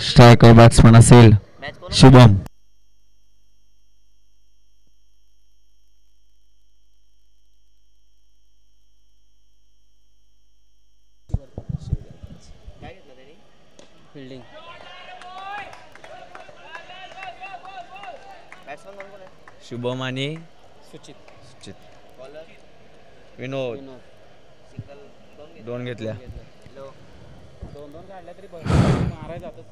Striker batsman असेल शुभम. शुभम आणि सुचित विनोद दोन घेतल्या. दोन काढल्या तरी मारायला जातात.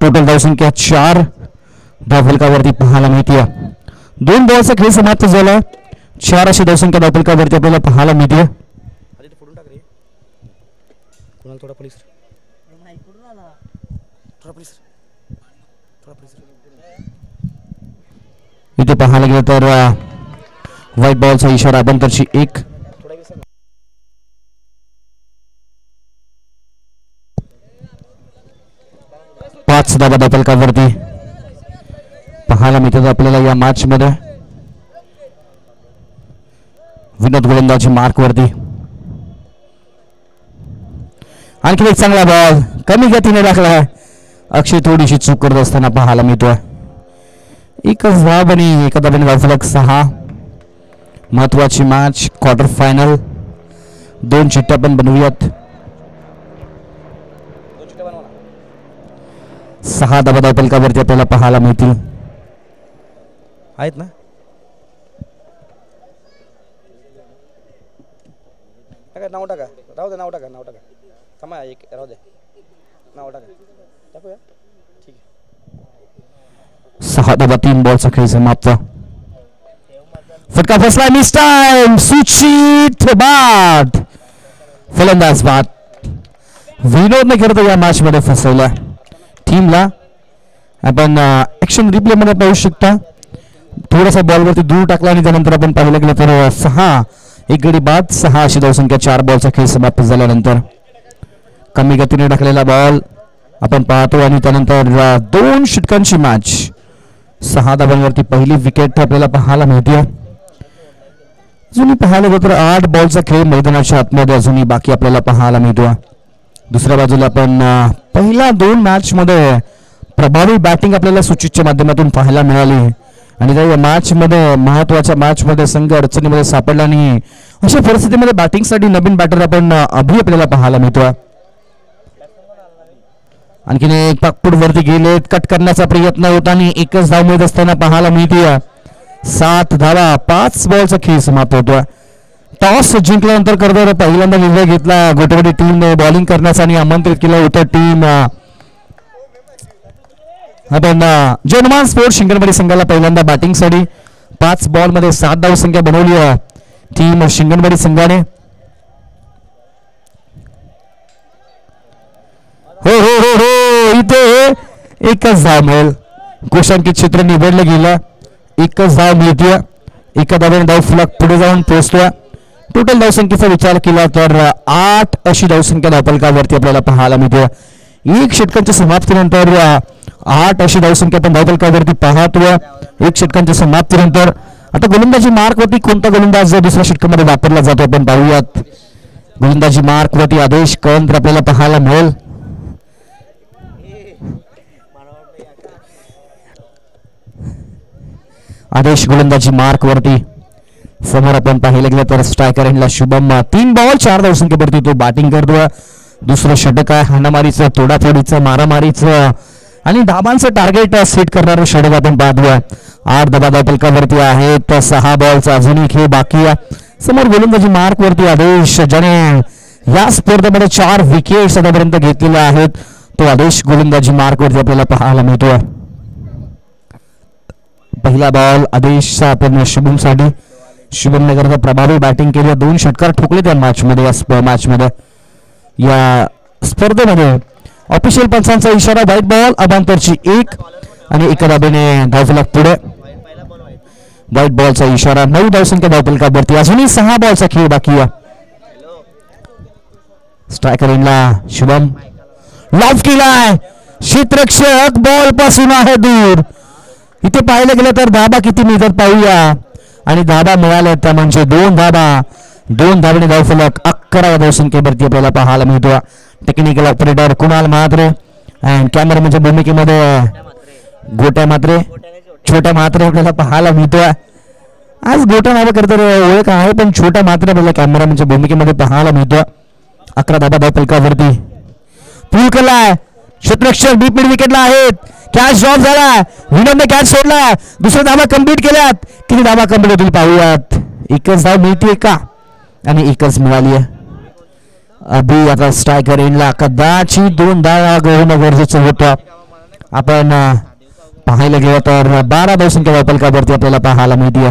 टोटल धावसंख्या 4 धावफलकावरती पाहायला मिळते. 2 बॉलचा खेळ समाप्त झाला. 4 अशी धावसंख्या धावफलकावरती आपल्याला पाहायला मिळते. इथे पाहायला गेलं तर व्हाईट बॉलचा इशारा बंतरची 1. पाच धावा धावफलकावरती पाहायला मिळतात आपल्याला या मॅच मध्ये. विनोद गोलंदाजी मार्क वरती. आणखी एक चांगला बॉल कमी गतीने टाकला. अक्षय थोडीशी चूक करत असताना पाहायला मिळतोय. एकच धाव आणि एका धावेने धावफलक 6. महत्वाची मॅच क्वार्टर फायनल. 2 चिठ्ठ्या पण बनवूयात. 6 धावा धावफलकावरती आपल्याला पाहायला मिळतील. आहेत ना. नाव टाका. राहू दे. नाव टाका. थांबा एक राहू दे. नाव टाका. टाकूया. ठीक आहे. 6 धावा 3 बॉलचा खेळ समाप्त. फटका फसला. Miss time. सुचित बाद. फलंदाज बाद. विनोदने खरं तर या मॅच मध्ये फसवला टीमला. आपण ऍक्शन रिप्ले मध्ये पाहू शकता. थोडासा बॉलवरती दूर टाकला आणि त्यानंतर आपण पाहिलं गेलं तर 6 एक गडी बाद. 6 अशी धावसंख्या 4 बॉलचा खेळ समाप्त झाल्यानंतर कमी गतीने टाकलेला बॉल आपण पाहतो आणि त्यानंतर 2 षटकांची मॅच. 6 धावांवरती पहिली विकेट आपल्याला पाहायला मिळते. अजूनही पाहायला गेलं तर 8 बॉलचा खेळ मैदानाच्या आतमध्ये अजूनही बाकी आपल्याला पाहायला मिळतो. दुसऱ्या बाजूला आपण पहिल्या 2 मॅच मध्ये प्रभावी बॅटिंग आपल्याला सुचितच्या माध्यमातून पाहायला मिळाली आणि त्या मॅच मध्ये महत्वाच्या मॅच मध्ये संघ अडचणीमध्ये सापडला आणि अशा परिस्थितीमध्ये बॅटिंगसाठी नवीन बॅटर आपण अभि आपल्याला पाहायला मिळतो. आणखीन एक पाकपूड वरती गेलेत. कट करण्याचा प्रयत्न होता आणि एकच धाव मिळत असताना पाहायला मिळते. 7 धावा 5 बॉलचा खेळ समाप्त होतो. टॉस जिंकल्यानंतर कर्जदार पहिल्यांदा निर्णय घेतला गोटेवाडी टीमने बॉलिंग करण्याचा आणि आमंत्रित केलं होतं टीम आपण जनमान स्पोर्ट्स शिंगणवाडी संघाला पहिल्यांदा बॅटिंगसाठी. 5 बॉल मध्ये 7 धाव संख्या बनवली टीम शिंगणवाडी संघाने. हो हो हो हो इथे एकच धाव मिळेल. गोशांकित क्षेत्र निवडलं गेलं. एकच धाव मिळते. एका धावेने धावफलक पुढे जाऊन पोहोचतोय. टोटल धावसंख्येचा विचार केला तर 8 अशी धावसंख्या धावफलकावरती आपल्याला पाहायला मिळते. 1 षटकांच्या समाप्तीनंतर 8 अशी धावसंख्या आपण धावफलकावरती पाहतोय. 1 षटकांच्या समाप्तीनंतर आता गोलंदाजी मार्क वरती कोणता गोलंदाज दुसऱ्या षटकामध्ये वापरला जातो आपण पाहूयात. गोलंदाजी मार्क वरती आदेश कंत्र आपल्याला पाहायला मिळेल. आदेश गोलंदाजी मार्क वरती. समोर आपण पाहिलं गेलं तर स्ट्रायकर एंडला शुभम 3 बॉल 4 धावसंख्येवरती तो बॅटिंग करतोय. दुसरं षटक आहे हाणामारीचं तोडाफोडीचं मारामारीचं आणि धाबांचं टार्गेट सेट करणारं षटक आपण पाहतोय. 8 धावा धावफलकावरती आहेत. 6 बॉलचा अजूनही खेळ बाकी आहे. समोर गोलंदाजी मार्क वरती आदेश ज्याने या स्पर्धेमध्ये 4 विकेट्स आतापर्यंत घेतलेल्या आहेत तो आदेश गोलंदाजी मार्क वरती आपल्याला पाहायला मिळतोय. पहिला बॉल आदेशचा आपण शुभमसाठी. शुभमने करता प्रभावी बॅटिंग केली, 2 षटकार ठोकले त्या मॅचमध्ये. या स्पर्धेमध्ये ऑफिशियल पंचांचा इशारा व्हाईट बॉल, अबांतरची 1 आणि एका धाबेने धावफलक पुढे. व्हाईट बॉलचा इशारा, 9 धावसंख्या धावफलकावरती. अजूनही 6 बॉलचा खेळ बाकी आहे. स्ट्रायकर इनला शुभम लॉफ केलाय, क्षेत्ररक्षक बॉल पासून आहे दूर. इथे पाहायला गेलं तर धाबा किती मिळतात पाहूया. आणि धाबा मिळाल्या त्या म्हणजे 2 धाबा, 2 धाबेने धावफलक 11 धावसंख्येवरती आपल्याला पाहायला मिळतो. Technical operator Kunal Mhatre and कॅमेरामॅनच्या भूमिकेमध्ये गोट्या म्हात्रे, छोट्या म्हात्रे आपल्याला पाहायला मिळतोय. आज गोट्या नावा करता ओळख आहे, पण छोट्या म्हात्रे आपल्याला कॅमेरामॅनच्या भूमिकेमध्ये पाहायला मिळतोय. 11 धाबा धावफलकावरती. पूल केलाय, क्षेत्ररक्षक डीप मिड विकेटला आहेत. कॅच ड्रॉप झाला, विनोदने कॅच सोडला, दुसरा धाबा कंप्लीट केल्यात. किती धाबा कंप्लीट होतील पाहूयात. एकच धाव मिळते का? आणि एकच मिळाली आहे. अभि आता स्ट्रायकर एंडला कदाचित 2 धावा होणं गरजेचं होतं. आपण पाहायला गेलं तर 12 धावसंख्या धावफलकावरती आपल्याला पाहायला मिळते.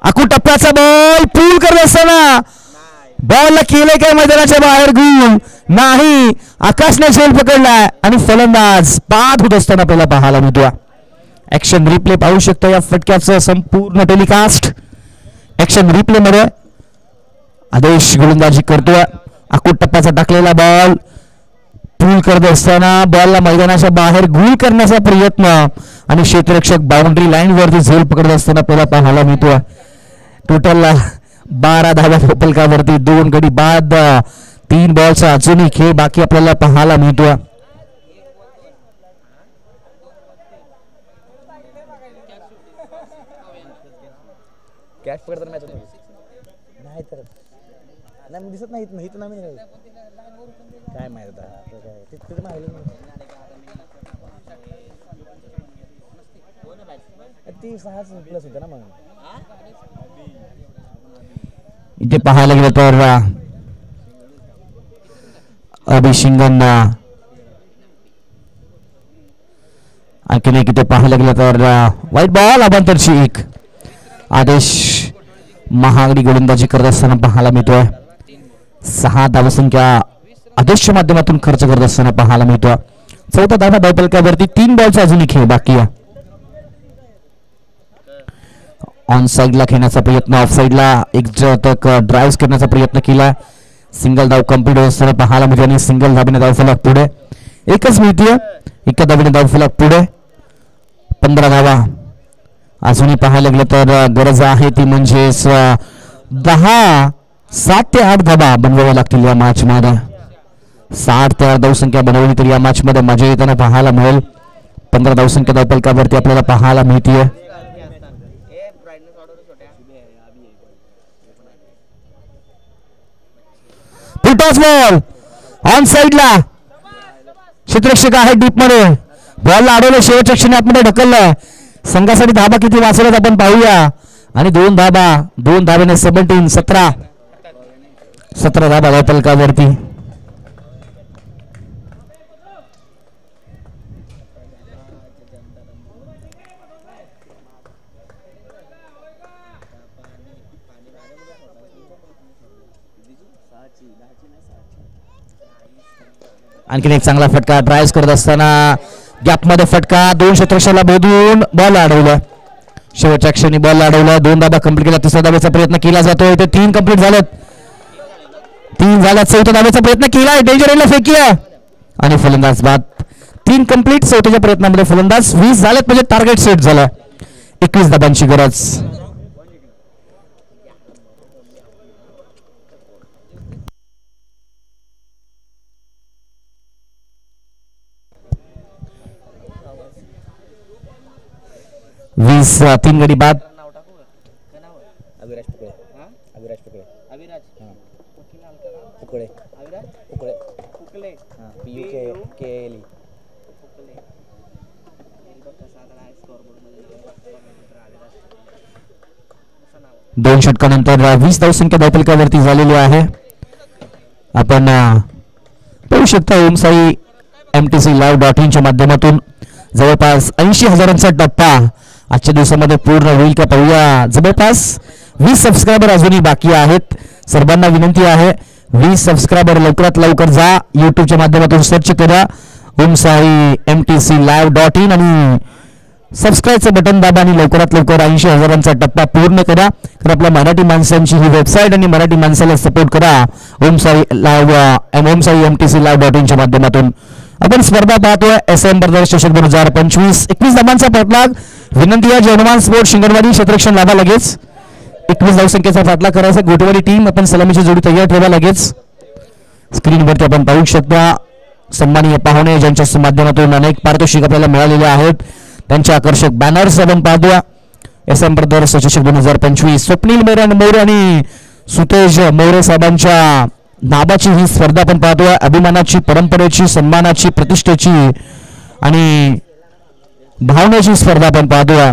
आखू टप्प्याचा बॉल पूल करत असताना बॉलला केले काय मैदानाच्या बाहेर गुल नाही. आकाशने झेल पकडलाय आणि फलंदाज बाद होत असताना आपल्याला पाहायला मिळतो. ऍक्शन रिप्ले पाहू शकतो या फटक्याचं संपूर्ण टेलिकास्ट. ऍक्शन रिप्ले मध्ये आदेश गोलंदाजी करतोय. आखूट टप्प्याचा टाकलेला बॉल पूल करत असताना बॉलला मैदानाच्या बाहेर गुल करण्याचा प्रयत्न आणि क्षेत्ररक्षक बाउंड्री लाईन वरती झेल पकडत असताना आपल्याला पाहायला मिळतो. टोटल 12 धावा धावफलकावरती, 2 गडी बाद, 3 बॉलचा अजूनही खेळ बाकी आपल्याला पाहायला मिळतो. कॅच पकडताना मॅच नाही तर नाही दिसत नाही, नाही तर नाही काय माहित आता तिथे माहिती ती 6 प्लस होते ना. मग इथे पाहायला गेलं तर अभिशिंगन आणखीन एक इथे पाहायला गेलं तर व्हाईट बॉल, अबांतरची 1. आदेश महागडी गोलंदाजी करत असताना पाहायला मिळतोय. 6 धावसंख्या आदेशच्या माध्यमातून खर्च करत असताना पाहायला मिळतोय. 4था धावा धावफलकावरती, 3 बॉलचा अजूनही खेळ बाकी आहे. ऑन साइडला खेळण्याचा प्रयत्न, ऑफ साइडला एक तक ड्राईव्ह करण्याचा प्रयत्न केला. सिंगल धाव कंप्लीट होत असताना पाहायला मिळते आणि सिंगल धाबेने धावफलक पुढे. एकच मिळते, एका धाबेने धावफलक पुढे. 15 धावा अजूनही पाहायला गेलं तर गरज आहे ती म्हणजे 7 ते 8 धाबा बनवाव्या लागतील या मॅच मध्ये. 60 ते 8 धावसंख्या बनवली तर या मॅच मध्ये मजा येताना पाहायला मिळेल. 15 धावसंख्या धावफलकावरती आपल्याला पाहायला मिळते. टॉस बॉल ऑन साइडला, क्षेत्ररक्षक आहे डीप मध्ये. बॉलला अडवलं, शेवटच्या क्षणी आतमध्ये ढकललं. संघासाठी धाबा किती वाचवल्यात आपण पाहूया. आणि 2 धाबा, 2 धाब्याने 17 धाबा धावफलकावरती. आणखीन एक चांगला फटका ड्राईव्ह करत असताना गॅपमध्ये फटका, 2 क्षेत्ररक्षकाला बोधून बॉल अडवलं. शेवटच्या क्षणी बॉल अडवलं. 2 धाबा कंप्लीट केला. 3रा धाब्याचा प्रयत्न केला जातोय. इथे 3 कंप्लीट झालेत. 3 झाल्यात. 4थ्या धाब्याचा प्रयत्न केला, डेंजर एंडला फेकला आणि फलंदाज बाद. 3 कंप्लीट. 4थ्या प्रयत्नामध्ये फलंदाज 20 झालेत म्हणजे टार्गेट सेट झालं. 21 धाबांची गरज. वीस 3 गडी बाद. अविराज पुकळे, अविराज पुकळे, अविराज पुकळे, अविराज पुकळे, पुकळे, PUKLE. 2 षटकानंतर 20 धावसंख्या धावफलकावरती झालेली आहे. आपण पाहू शकता ओमसाई MTC live.in च्या माध्यमातून जवळपास 80,000चा टप्पा आजच्या दिवसामध्ये पूर्ण होईल का पाहूया. जवळपास 20 सबस्क्रायबर अजूनही बाकी आहेत. सर्वांना विनंती आहे 20 सबस्क्रायबर लवकरात लवकर जा, यूट्यूबच्या माध्यमातून सर्च करा ओम साई mtclive.in आणि सबस्क्राईबचं बटन दाबा आणि लवकरात लवकर 80,000चा टप्पा पूर्ण करा. तर आपल्या मराठी माणसांची ही वेबसाईट आणि मराठी माणसाला सपोर्ट करा ओम साई mtclive.in च्या माध्यमातून. आपण स्पर्धा पाहतोय SM ब्रदर्स चषक 2025. 21 धावांचा पाठलाग. विनंती आहे जर्मन स्पोर्ट शिंगणवाडी क्षेत्ररक्षण लाभा लगेच 21 धावसंख्येचा पाठलाग करायचा. गोटेवाडी टीम आपण सलामीची जोडी तयार ठेवा लगेच. स्क्रीनवरती आपण पाहू शकता सन्माननीय पाहुणे ज्यांच्या माध्यमातून अनेक पारितोषिक आपल्याला मिळालेले आहेत त्यांचे आकर्षक बॅनर्स आपण पाहतोय. SM ब्रदर्स चषक 2025. स्वप्नील मोरे आणि सुतेज मोरे साहेबांच्या नावाची ही स्पर्धा आपण पाहतोय. अभिमानाची, परंपरेची, सन्मानाची, प्रतिष्ठेची आणि भावनेची स्पर्धा आपण पाहतोय.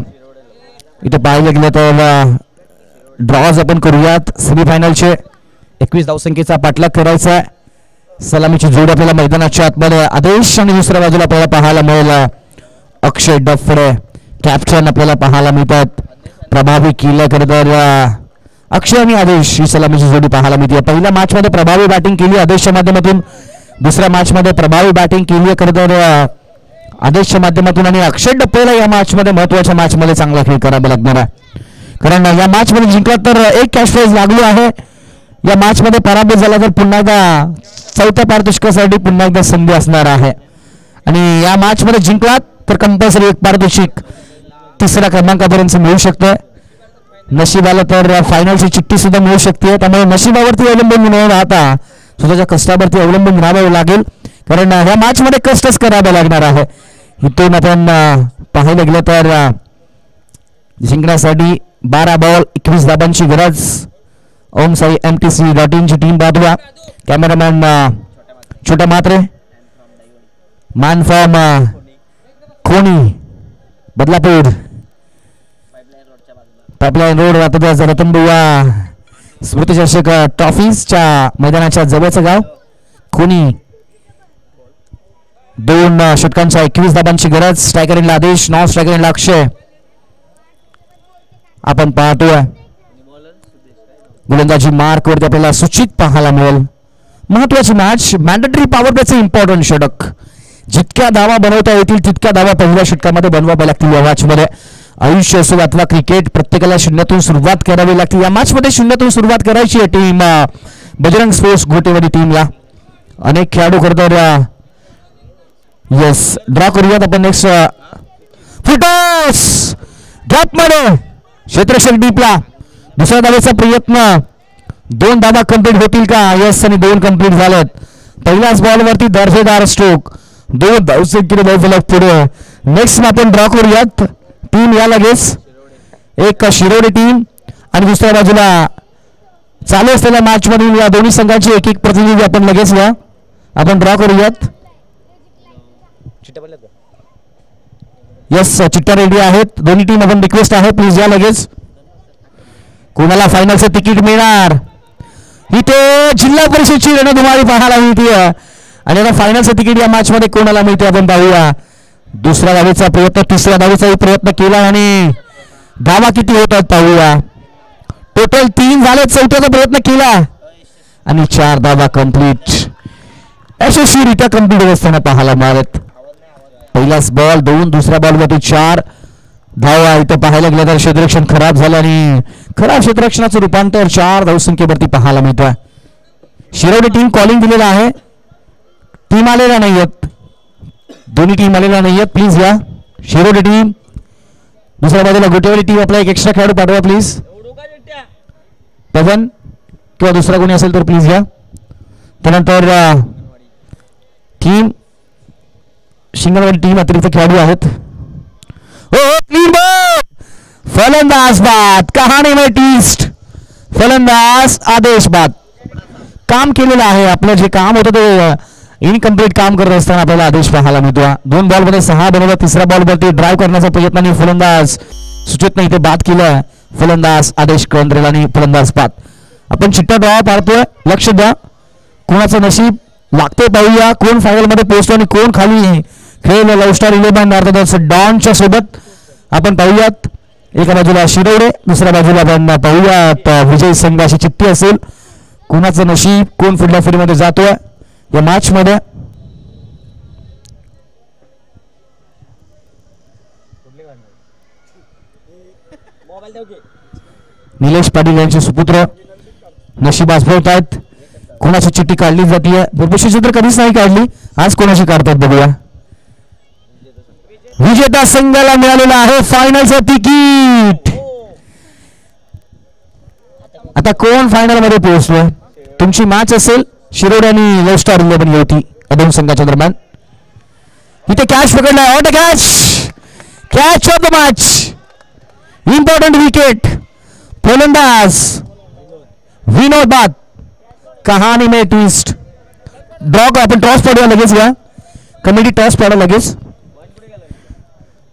इथे पाहिलं गेलं तर ड्रॉज आपण करूयात. सेमीफायनलचे 21 धावसंख्येचा पाठलाग करायचा आहे. सलामीची जोड आपल्याला मैदानाच्या आतमध्ये आदेश आणि दुसऱ्या बाजूला आपल्याला पाहायला मिळेल अक्षय डफडे कॅप्टन आपल्याला पाहायला मिळतात. प्रभावी केल्या तर अक्षय आणि आदेश ही सलामीची जोडी पाहायला मिळते. पहिल्या मॅच मध्ये प्रभावी बॅटिंग केली आदेशच्या माध्यमातून, दुसऱ्या मॅच मध्ये प्रभावी बॅटिंग केली तर आदेशच्या माध्यमातून आणि अक्षय डफडेला या मॅच मध्ये महत्वाच्या मॅच मध्ये चांगला खेळ करावा लागणार आहे. कारण या मॅच मध्ये जिंकला तर एक कॅश प्राइज लागलो आहे. या मॅच मध्ये पराभूत झाला तर पुन्हा एकदा चौथ्या पारितोषिकासाठी पुन्हा एकदा संधी असणार आहे आणि या मॅच मध्ये जिंकलात तर कंपल्सरी एक पारितोषिक तिसऱ्या क्रमांकापर्यंत मिळू शकतं. नशीब आलं तर फायनलची चिठ्ठी सुद्धा मिळू शकते. त्यामुळे नशिबावरती अवलंबून न राहता स्वतःच्या कष्टावरती अवलंबून राहावं लागेल कारण ह्या मॅच मध्ये कष्टच करावं लागणार आहे. इथून आपण पाहायला गेलं तर जिंकण्यासाठी 12 बॉल 21 धाबांची गरज. ओम साई mtc.in ची टीम पाहतोया. कॅमेरामॅन छोटा मात्रे, मॅन फ्रॉम खोनी बदलापूर, पाईपलाईन रोड रतनबुवा स्मृती चषक ट्रॉफीजच्या मैदानाच्या जवळचं गाव खोनी. 2 षटकांच्या 21 धाबांची गरज. स्ट्रायकर इनला आदेश, नॉन स्ट्रायकर इनला अक्षय आपण पाहतोय. गोलंदाजी मार्क वरती आपल्याला सुचित पाहायला मिळेल. महत्वाची मॅच, मॅन्डेटरी पॉवर प्लेचे इम्पॉर्टंट षटक. जितक्या धावा बनवता येतील तितक्या धावा पहिल्या षटकामध्ये बनवाव्या लागतील. या मॅच मध्ये आयुष्य असो अथवा क्रिकेट प्रत्येकाला शून्यातून सुरुवात करावी लागते. या मॅच मध्ये शून्यातून सुरुवात करायची आहे टीम बजरंग स्पोर्ट्स गोटेवाडी टीमला. अनेक खेळाडू करतात. येस ड्रॉ करूयात आपण नेक्स्ट. फुटॉस ड्रॉप मध्ये क्षेत्ररक्षक डीपला. दुसऱ्या धावेचा प्रयत्न. 2 धावा कंप्लीट होतील का? यस आणि 2 कंप्लीट झालेत. पहिल्याच बॉलवरती दर्जेदार स्ट्रोक. 2 धावसंख्येने धावफलक पुढे. नेक्स्ट आपण ड्रॉ करूयात टीम या लगेच. एक शिरोडे टीम आणि दुसऱ्या बाजूला चालू असलेल्या मॅच मधील या दोन्ही संघांचे एक प्रतिनिधी आपण लगेच या आपण ड्रॉ करूयात. यस चिट्ट्या रेडी आहेत दोन्ही टीम. आपण रिक्वेस्ट आहे प्लीज या लगेच. कोणाला फायनलचं तिकीट मिळणार? इथे जिल्हा परिषदची रणधुमाळी पाहायला मिळते आणि आता फायनलचं तिकीट या मॅच मध्ये कोणाला मिळते आपण पाहूया. दुसऱ्या धावेचा प्रयत्न, तिसऱ्या धावेचाही प्रयत्न केला आणि धावा किती होतात पाहूया. टोटल 3 झाले. चौथ्याचा प्रयत्न केला आणि 4 धावा कंप्लीट यशस्वीरित्या कंप्लीट असताना पाहायला मिळालेत. पहिलाच बॉल 2, दुसऱ्या बॉलवरती 4 धावा. इथं पाहायला गेलं तर क्षेत्ररक्षण खराब झालं आणि खराब क्षेत्ररक्षणाचं रूपांतर 4 धावसंख्येवरती पाहायला मिळतं. शिरोडे टीम कॉलिंग दिलेला आहे. टीम आलेल्या नाहीयेत, दोन्ही टीम आलेल्या नाहीयेत. प्लीज या शिरोडे टीम. दुसऱ्या बाजूला गोटेवाडी टीम आपला एक एक्स्ट्रा खेळाडू पाठवा प्लीज. पवन किंवा दुसरा कोणी असेल तर प्लीज या. त्यानंतर टीम शिंगणवाडी टीम अतिरिक्त खेळाडू आहेत. फलंदाज बाद. कहाणी में ट्विस्ट. फलंदाज आदेश बाद. काम केलेलं आहे. आपलं जे काम होतं ते इनकम्प्लीट काम करत असताना आपल्याला आदेश पाहायला मिळतो. 2 बॉलमध्ये 6 बनवलं. तिसऱ्या बॉलवरती ड्राईव्ह करण्याचा प्रयत्नाने फलंदाज सुचेतनं इथे बाद केलं. फलंदाज आदेश कंद्रेल आणि फलंदाज बाद. आपण चिट्टा ड्रॉ पाडतोय. लक्ष द्या कोणाचं नशीब लागते पाहूया. कोण फायनल मध्ये पोहोचतो आणि कोण खाली खेळलेलं लव्ह स्टार 11 अर्थातच डॉनच्या सोबत आपण पाहूयात. एका बाजूला शिरवडे, दुसऱ्या बाजूला आपण पाहूयात विजय संघाची चिठ्ठी असेल. कोणाचं नशीब, कोण पुढल्या फेरीमध्ये जातोय या मॅच मध्ये. निलेश पाटील यांचे सुपुत्र नशीब आजमावत आहेत. कोणाची चिठ्ठी काढली जाते, पूर्वीची तर कधीच नाही काढली, आज कोणाची काढतात बघूया. विजेता संघाला मिळालेला आहे फायनलचं तिकीट. आता कोण फायनल मध्ये पोहोचलोय. तुमची मॅच असेल शिरोड आणि लव्ह स्टार 11 होती दोन संघाच्या दरम्यान. इथे कॅच पकडलाय, ऑट catch of the match, important wicket. फलंदाज विनोद बाद. कहाणी में ट्विस्ट. ड्रॉ आपण टॉस पाडूया लगेच, या कमिटी टॉस पाडा लगेच.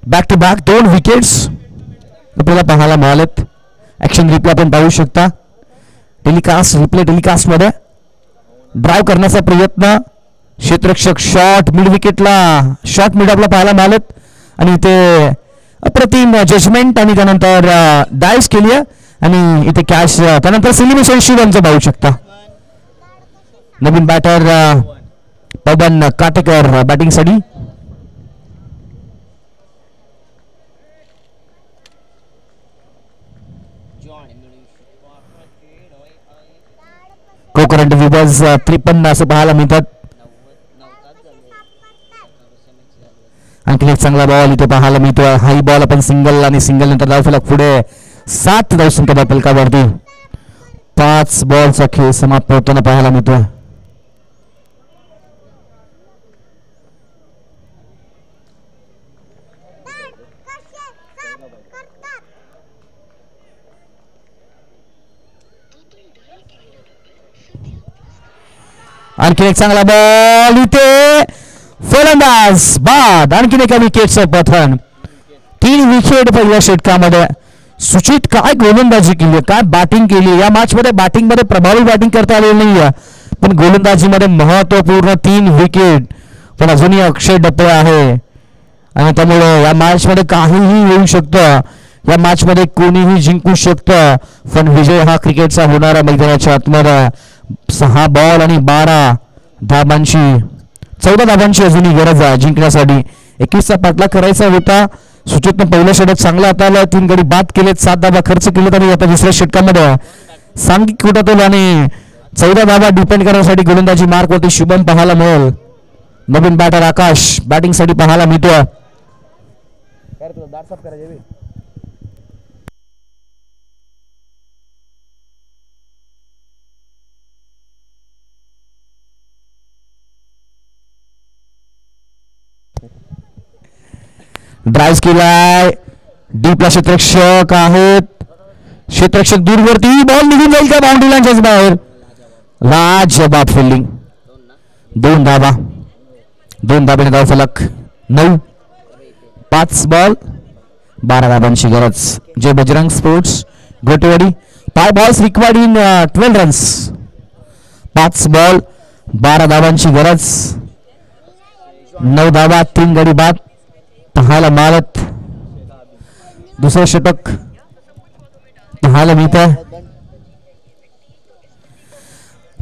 बॅक टू बॅक 2 विकेट्स आपल्याला पाहायला मिळालेत. ऍक्शन रिप्ले आपण पाहू शकता. टेलिकास्ट मध्ये ड्राईव्ह करण्याचा प्रयत्न, क्षेत्ररक्षक शॉट मिड विकेटला, शॉट मिड आपला पाहायला मिळालेत. आणि इथे अप्रतिम जजमेंट आणि त्यानंतर डायव्ह केली आहे आणि इथे कॅच, त्यानंतर सेलिब्रेशन शिवमचं पाहू शकता. नवीन बॅटर पवन काटेकर बॅटिंग साठी. कोकरंट विबर्स 53 असं पाहायला मिळतात. आणखी एक चांगला बॉल इथे पाहायला मिळतोय. हाई बॉल आपण सिंगल आणि सिंगल नंतर धावफलक पुढे 7 धावसंख्या फलकावरती. 5 बॉलचा खेळ समाप्त होताना पाहायला मिळतोय. आणखी एक चांगला बॉल इथे, फलंदाज बाद. आणखीन एका विकेटचं पतन. 3 विकेट पहिल्या षटकामध्ये. सुचित काय गोलंदाजी केली, काय बॅटिंग केली. या मॅच मध्ये बॅटिंग मध्ये प्रभावी बॅटिंग करता आलेली नाहीये, पण गोलंदाजीमध्ये महत्वपूर्ण 3 विकेट. पण अजूनही अक्षय डप्पे आहे आणि त्यामुळे या मॅच मध्ये काहीही होऊ शकतं. या मॅच मध्ये कोणीही जिंकू शकतं, पण विजय हा क्रिकेटचा होणारा मैदानाच्या आतमध्ये. 6 बॉल आणि 12 धाबांची, 14 धाबांची अजूनही गरज आहे जिंकण्यासाठी. 21चा पाठलाग करायचा होता. सुचितनं पहिल्या षटक चांगला हाताळला, 3 गडी बाद केलेत, 7 धाबा खर्च केलेत आणि आता दुसऱ्या षटकामध्ये सांघिक कुटातून आणि 14 धाबा डिपेंड करण्यासाठी गोलंदाजी मार्कवरती शुभम पाहायला मिळेल. नवीन बॅटर आकाश बॅटिंग साठी पाहायला मिळतोय. ड्राईव्ह केलाय, डीपला क्षेत्ररक्षक आहेत. क्षेत्ररक्षक दूरवरती, बॉल निघून जाईल का बाउंड्री लाईनच्याच बाहेर. लाजबाब फिल्डिंग. 2 धाबा, 2 धाब्याने धावफलक 9. 5 बॉल 12 धाबांची गरज. Jai Bajrang sports Gotewadi. 5 balls required in 12 runs. 5 ball 12 धाबांची गरज. 9 धाबा 3 गडी बाद पाहायला मारत. दुसरं षटक पाहायला मिळत आहे.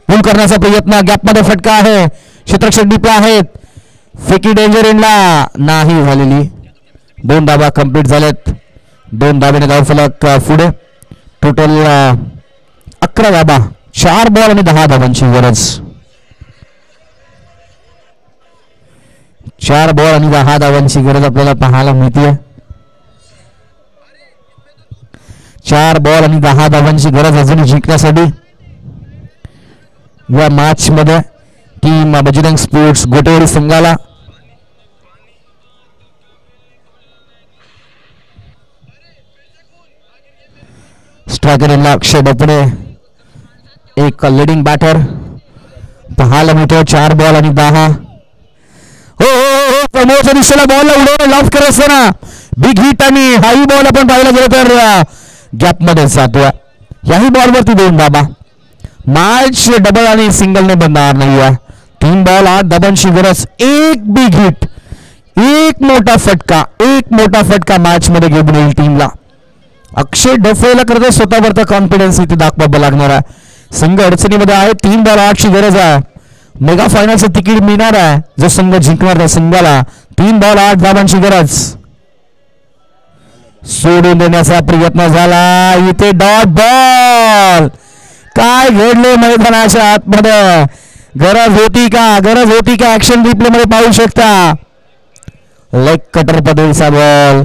पूल करण्याचा प्रयत्न, गॅपमध्ये फटका आहे. क्षेत्ररक्षक डीपला आहेत. फेकी डेंजर एंडला नाही झालेली. 2 धाबा कंप्लीट झालेत. 2 धाब्याने धावफलक पुढे. टोटल 11 धाबा, 4 बॉल आणि 10 धाबांची गरज. 4 बॉल आणि 10 धावांची गरज आपल्याला पाहायला मिळते. 4 बॉल आणि 10 धावांची गरज अजून जिंकण्यासाठी या मॅच मध्ये टीम बजरंग स्पोर्ट्स गोटेवाडी संघाला. स्ट्रायकर अक्षय डपणे एक लीडिंग बॅटर पाहायला मिळतो. 4 बॉल आणि 10. हो समोरच्या दिशेला बॉल उडवून लॉफ करत असताना बिग हिट आणि हाई बॉल आपण पाहायला गेलो तर गॅप मध्ये जातोय. याही बॉलवरती 2 धाबा. मॅच डबल आणि सिंगलने बनणार नाहीये. 3 बॉल 8 धाबांची गरज. 1 बिग हिट, एक मोठा फटका मॅच मध्ये घेऊन येईल टीमला. अक्षय डफेला करता स्वतःवरचा कॉन्फिडन्स इथे दाखवावा लागणार आहे. संघ अडचणीमध्ये आहे. 3 बॉल 8ची गरज आहे. मेगा फायनलचं तिकीट मिळणार आहे. जो संघ जिंकणार त्या संघाला 3 बॉल 8 धावांची गरज. सोडून देण्याचा प्रयत्न झाला. इथे डॉट बॉल. काय घडले मैदानाच्या आतमध्ये. गरज होती का ऍक्शन रिप्ले मध्ये पाहू शकता. लेग कटर पद्धतीचा बॉल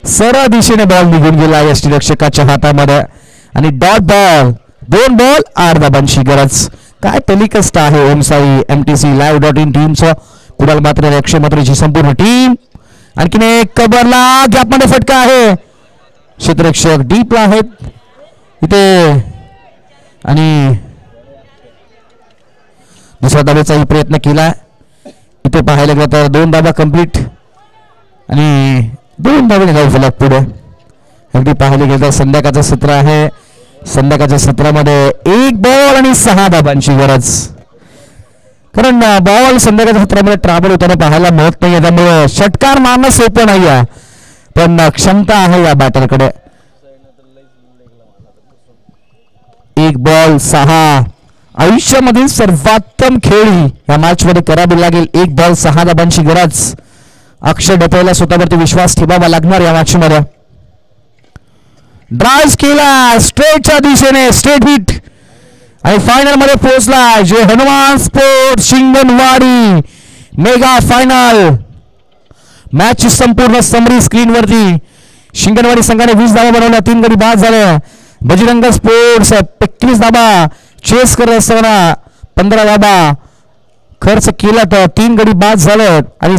सरळ दिशेने बॉल निघून गेला यष्टीरक्षकाच्या हातामध्ये आणि डॉट बॉल. 2 बॉल 8 धाबांची गरज. काय टेलिकास्ट आहे ओमसाई MTC.live.in टीमचं. कुणाल मात्र अक्षय मात्रेची संपूर्ण टीम. आणखीन एक कबरला गॅपमध्ये फटका आहे. क्षेत्ररक्षक डीपला आहेत इथे आणि दुसऱ्या धाब्याचाही प्रयत्न केला. इथे पाहायला गेलं तर 2 धाबा कंप्लीट आणि 2 धाबे जाऊ फलक पुढे. अगदी पाहायला गेलं तर संध्याकाळचं सत्र आहे. संध्याकाळच्या सत्रामध्ये 1 बॉल आणि 6 धाबांची गरज. कारण बॉल संध्याकाळच्या सत्रामध्ये ट्रॅव्हल होताना पाहायला मिळत नाही. त्यामुळे षटकार मारणं सोपं नाही आहे पण क्षमता आहे या बॅटरकडे. 1 बॉल 6 आयुष्यामधील सर्वोत्तम खेळी या मॅच मध्ये करावी लागेल. 1 बॉल 6 धाबांची गरज. अक्षय डफेला स्वतःवरती विश्वास ठेवावा लागणार या मॅच मध्ये. ड्राइव्ह केला स्ट्रेटच्या दिशेने स्ट्रेट हिट आणि फायनल मध्ये पोहोचला. जे हनुमान स्पोर्ट्स शिंगणवाडी मेगा फायनल मॅचची संपूर्ण समरी स्क्रीनवरती. शिंगणवाडी संघाने 20 धावा बनवल्या. 3 गडी बाद झाल्या. बजरंग स्पोर्ट्स 21 धावा चेस करत असताना 15 धावा खर्च केला तर 3 गडी बाद झाले आणि